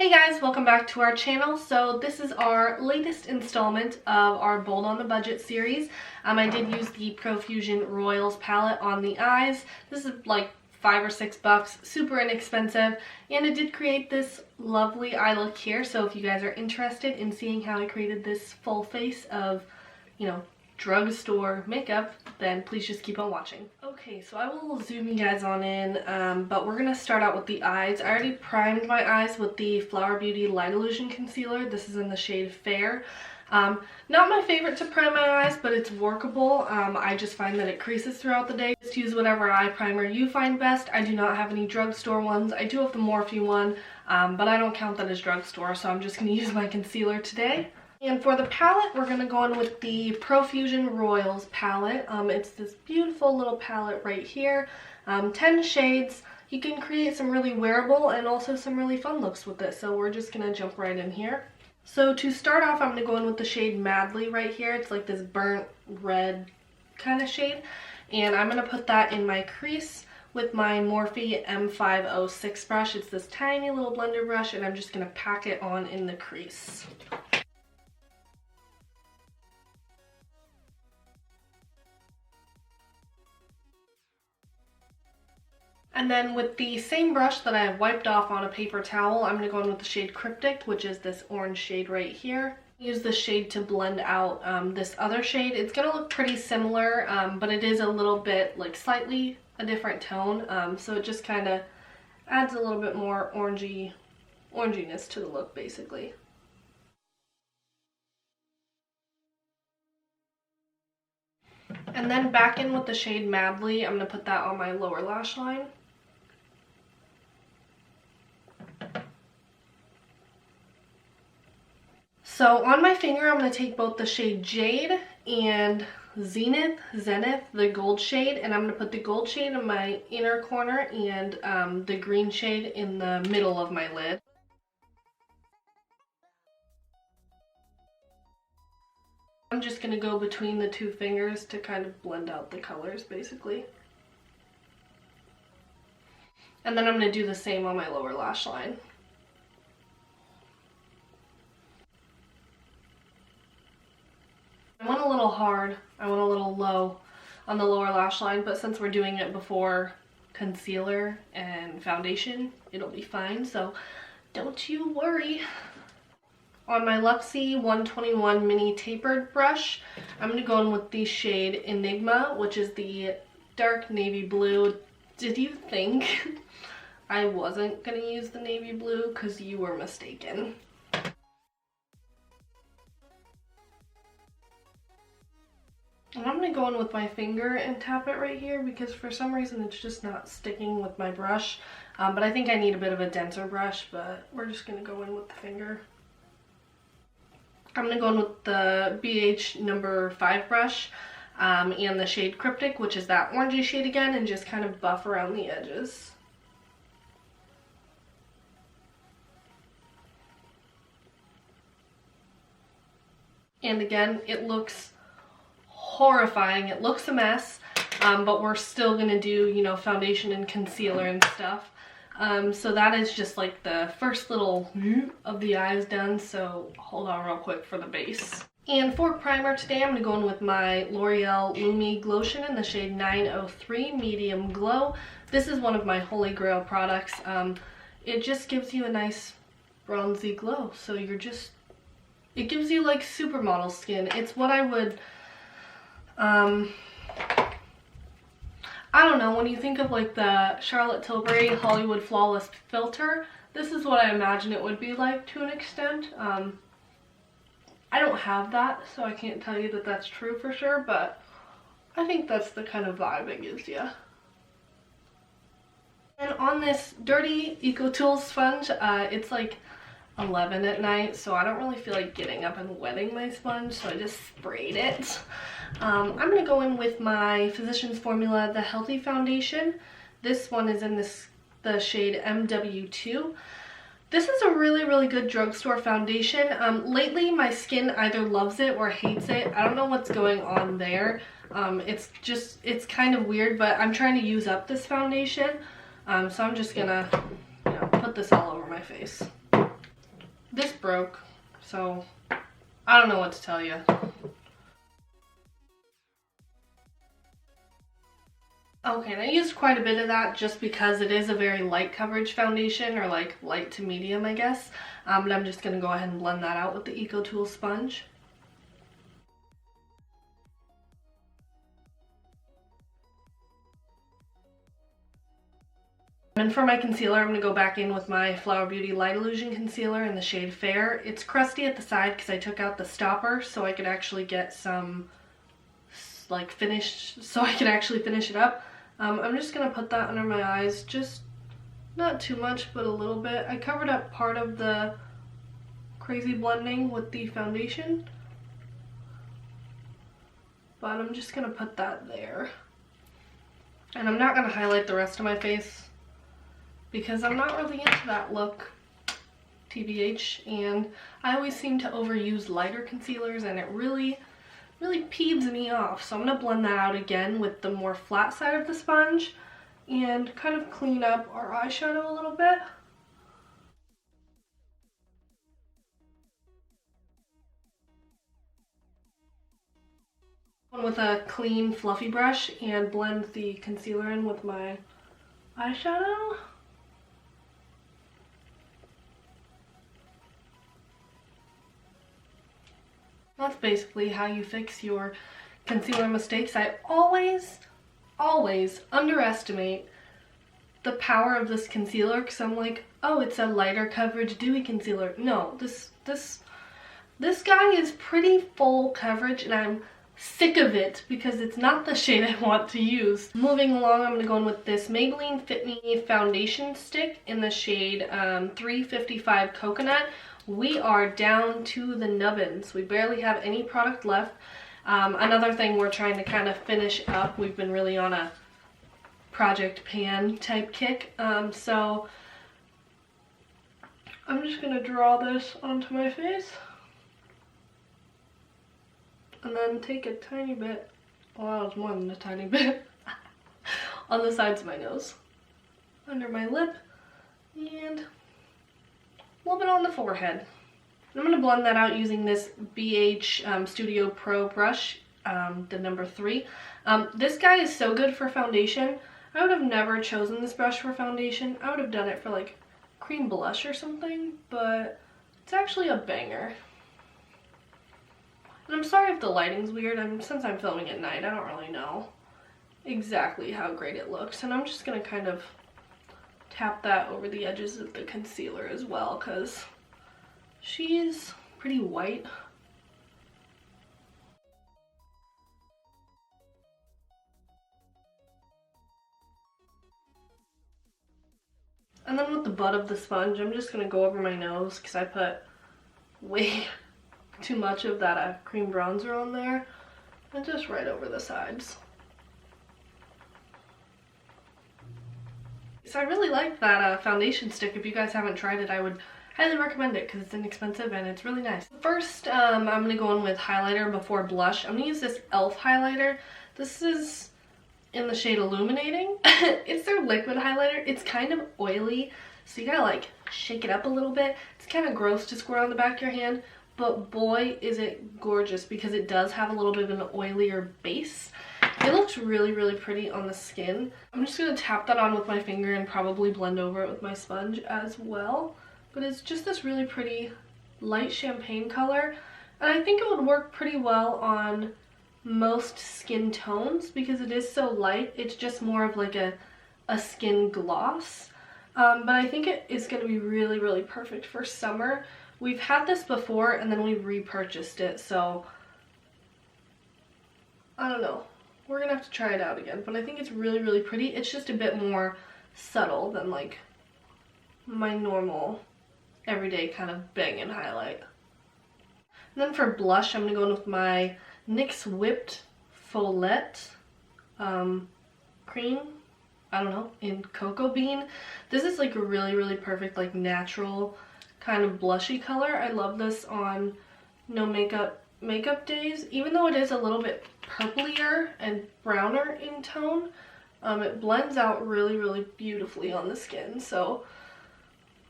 Hey guys, welcome back to our channel. So this is our latest installment of our Bold on the Budget series. I did use the Profusion Royals palette on the eyes. This is like $5 or $6, super inexpensive, and it did create this lovely eye look here. So if you guys are interested in seeing how I created this full face of, drugstore makeup, then please just keep on watching. Okay, so I will zoom you guys on in, but we're gonna start out with the eyes. I already primed my eyes with the Flower Beauty Light Illusion Concealer. This is in the shade Fair. Not my favorite to prime my eyes, but it's workable. I just find that it creases throughout the day. Just use whatever eye primer you find best. I do not have any drugstore ones. I do have the Morphe one, but I don't count that as drugstore, so I'm just gonna use my concealer today. And for the palette, we're going to go in with the Profusion Royals palette. It's this beautiful little palette right here. 10 shades. You can create some really wearable and also some really fun looks with it. So we're just going to jump right in here. So to start off, I'm going to go in with the shade Madly right here. It's like this burnt red kind of shade. And I'm going to put that in my crease with my Morphe M506 brush. It's this tiny little blender brush, and I'm just going to pack it on in the crease. And then with the same brush that I have wiped off on a paper towel, I'm going to go in with the shade Cryptic, which is this orange shade right here. Use this shade to blend out this other shade. It's going to look pretty similar, but it is a little bit, like, slightly a different tone. So it just kind of adds a little bit more oranginess to the look, basically. And then back in with the shade Madly, I'm going to put that on my lower lash line. So on my finger, I'm going to take both the shade Jade and Zenith, the gold shade, and I'm going to put the gold shade in my inner corner and the green shade in the middle of my lid. I'm just going to go between the two fingers to kind of blend out the colors, basically. And then I'm going to do the same on my lower lash line. I went a little hard, I went a little low on the lower lash line, but since we're doing it before concealer and foundation, it'll be fine, so don't you worry. On my Luxie 121 mini tapered brush, I'm going to go in with the shade Enigma, which is the dark navy blue. Did you think I wasn't going to use the navy blue? Because you were mistaken. And I'm going to go in with my finger and tap it right here because for some reason it's just not sticking with my brush. But I think I need a bit of a denser brush, but we're just going to go in with the finger. I'm going to go in with the BH number 5 brush and the shade Cryptic, which is that orangey shade again, and just kind of buff around the edges. And again, it looks horrifying. It looks a mess, but we're still going to do, foundation and concealer and stuff. So that is just like the first little of the eyes done, so hold on real quick for the base. And for primer today, I'm going to go in with my L'Oreal Lumi Glowtion in the shade 903 Medium Glow. This is one of my holy grail products. It just gives you a nice bronzy glow, so it gives you like supermodel skin. It's what I would, I don't know, when you think of like the Charlotte Tilbury Hollywood Flawless filter, this is what I imagine it would be like to an extent. I don't have that, so I can't tell you that that's true for sure, but I think that's the kind of vibe it gives you. And on this dirty EcoTools sponge, it's like 11 at night, so I don't really feel like getting up and wetting my sponge, so I just sprayed it. I'm going to go in with my Physicians Formula The Healthy Foundation. This one is in the shade MW2. This is a really, really good drugstore foundation. Lately, my skin either loves it or hates it. I don't know what's going on there. It's kind of weird, but I'm trying to use up this foundation. So I'm just going to put this all over my face. this broke, so I don't know what to tell you. Okay, and I used quite a bit of that just because it is a very light coverage foundation, or like light to medium, I guess. But I'm just going to go ahead and blend that out with the EcoTool sponge. And for my concealer, I'm going to go back in with my Flower Beauty Light Illusion Concealer in the shade Fair. It's crusty at the side because I took out the stopper so I could actually get some like finish, so I could actually finish it up. I'm just going to put that under my eyes, just not too much, but a little bit. I covered up part of the crazy blending with the foundation, but I'm just going to put that there. And I'm not going to highlight the rest of my face because I'm not really into that look, TBH, and I always seem to overuse lighter concealers and it really peeves me off. So I'm going to blend that out again with the more flat side of the sponge and kind of clean up our eyeshadow a little bit. With a clean fluffy brush and blend the concealer in with my eyeshadow. That's basically how you fix your concealer mistakes. I always underestimate the power of this concealer because I'm like, oh, it's a lighter coverage dewy concealer. No, this guy is pretty full coverage and I'm sick of it because it's not the shade I want to use. Moving along, I'm going to go in with this Maybelline Fit Me foundation stick in the shade 355 Coconut. We are down to the nubbins. We barely have any product left. Another thing we're trying to kind of finish up, we've been really on a Project Pan type kick. So I'm just going to draw this onto my face. And then take a tiny bit, well, that was more than a tiny bit, on the sides of my nose, under my lip, and a little bit on the forehead. And I'm going to blend that out using this Beige Studio Pro brush, the number 3. This guy is so good for foundation. I would have never chosen this brush for foundation. I would have done it for like cream blush or something, but it's actually a banger. And I'm sorry if the lighting's weird, since I'm filming at night, I don't really know exactly how great it looks. And I'm just going to kind of tap that over the edges of the concealer as well, because she's pretty white. And then with the butt of the sponge, I'm just going to go over my nose, because I put way too much of that cream bronzer on there, and just right over the sides. So I really like that foundation stick. If you guys haven't tried it, I would highly recommend it because it's inexpensive and it's really nice. First, I'm going to go in with highlighter before blush. I'm going to use this e.l.f. highlighter. This is in the shade Illuminating. It's their liquid highlighter. It's kind of oily, so you gotta like shake it up a little bit. It's kind of gross to squirt on the back of your hand, but boy is it gorgeous because it does have a little bit of an oilier base. It looks really pretty on the skin. I'm just going to tap that on with my finger and probably blend over it with my sponge as well. But it's just this really pretty light champagne color. And I think it would work pretty well on most skin tones because it is so light. It's just more of like a skin gloss. But I think it is going to be really perfect for summer. We've had this before and then we repurchased it, so I don't know. We're gonna have to try it out again, but I think it's really pretty. It's just a bit more subtle than like my normal everyday kind of banging highlight. And then for blush, I'm gonna go in with my NYX Whipped Follette cream, I don't know, in Cocoa Bean. This is like a really perfect like natural kind of blushy color. I love this on no makeup days, even though it is a little bit purplier and browner in tone. It blends out really beautifully on the skin, so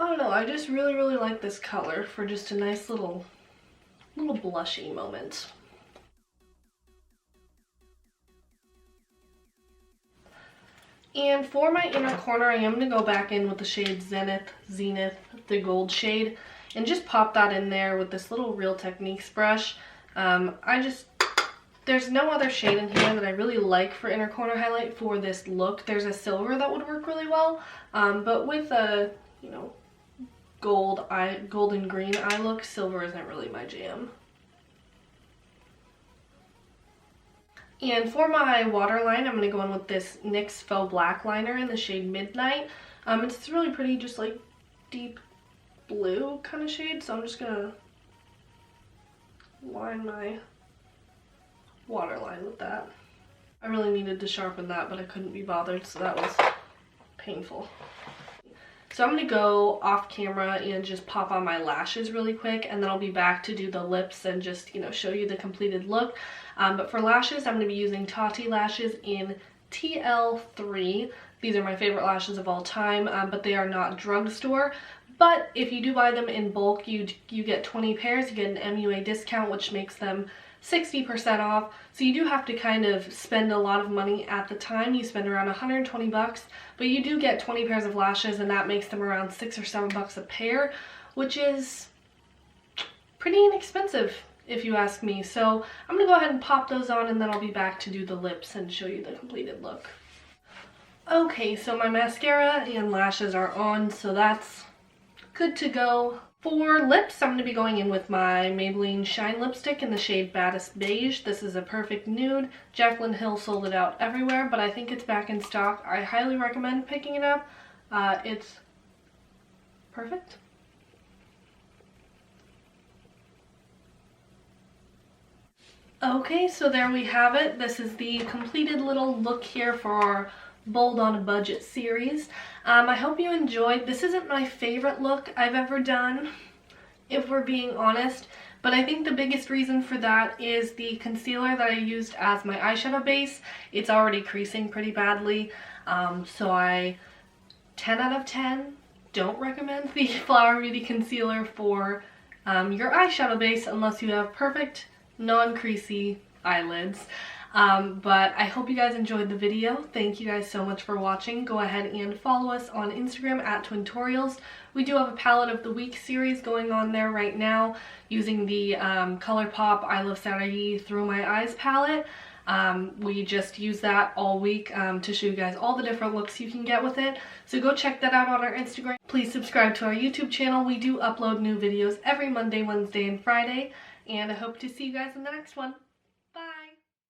I don't know, I just really like this color for just a nice little blushy moment. And for my inner corner, I am going to go back in with the shade Zenith, the gold shade, and just pop that in there with this little Real Techniques brush. There's no other shade in here that I really like for inner corner highlight for this look. There's a silver that would work really well, but with a, you know, gold and green eye look, silver isn't really my jam. And for my waterline, I'm going to go in with this NYX Faux Black liner in the shade Midnight. It's really pretty, just like deep blue kind of shade, so I'm just going to line my waterline with that. I really needed to sharpen that, but I couldn't be bothered, so that was painful. So I'm going to go off camera and just pop on my lashes really quick, and then I'll be back to do the lips and just, you know, show you the completed look. But for lashes, I'm going to be using Tatti Lashes in TL3. These are my favorite lashes of all time, but they are not drugstore. But if you do buy them in bulk, you get 20 pairs, you get an MUA discount, which makes them 60% off. So you do have to kind of spend a lot of money at the time. You spend around 120 bucks, but you do get 20 pairs of lashes, and that makes them around $6 or $7 a pair, which is pretty inexpensive if you ask me. So I'm gonna go ahead and pop those on, and then I'll be back to do the lips and show you the completed look. Okay, so my mascara and lashes are on, so that's good to go. For lips, I'm going to be going in with my Maybelline Shine Lipstick in the shade Baddest Beige. This is a perfect nude. Jaclyn Hill sold it out everywhere, but I think it's back in stock. I highly recommend picking it up. It's perfect. Okay, so there we have it. This is the completed little look here for our Bold on a Budget series. I hope you enjoyed. This isn't my favorite look I've ever done, if we're being honest, but I think the biggest reason for that is the concealer that I used as my eyeshadow base. It's already creasing pretty badly, so 10 out of 10 don't recommend the Flower Beauty concealer for your eyeshadow base unless you have perfect non-creasy eyelids. But I hope you guys enjoyed the video. Thank you guys so much for watching. Go ahead and follow us on Instagram at Twintorials. We do have a palette of the week series going on there right now using the ColourPop I Love Saturday Through My Eyes palette. We just use that all week to show you guys all the different looks you can get with it. So go check that out on our Instagram. Please subscribe to our YouTube channel. We do upload new videos every Monday, Wednesday, and Friday. And I hope to see you guys in the next one.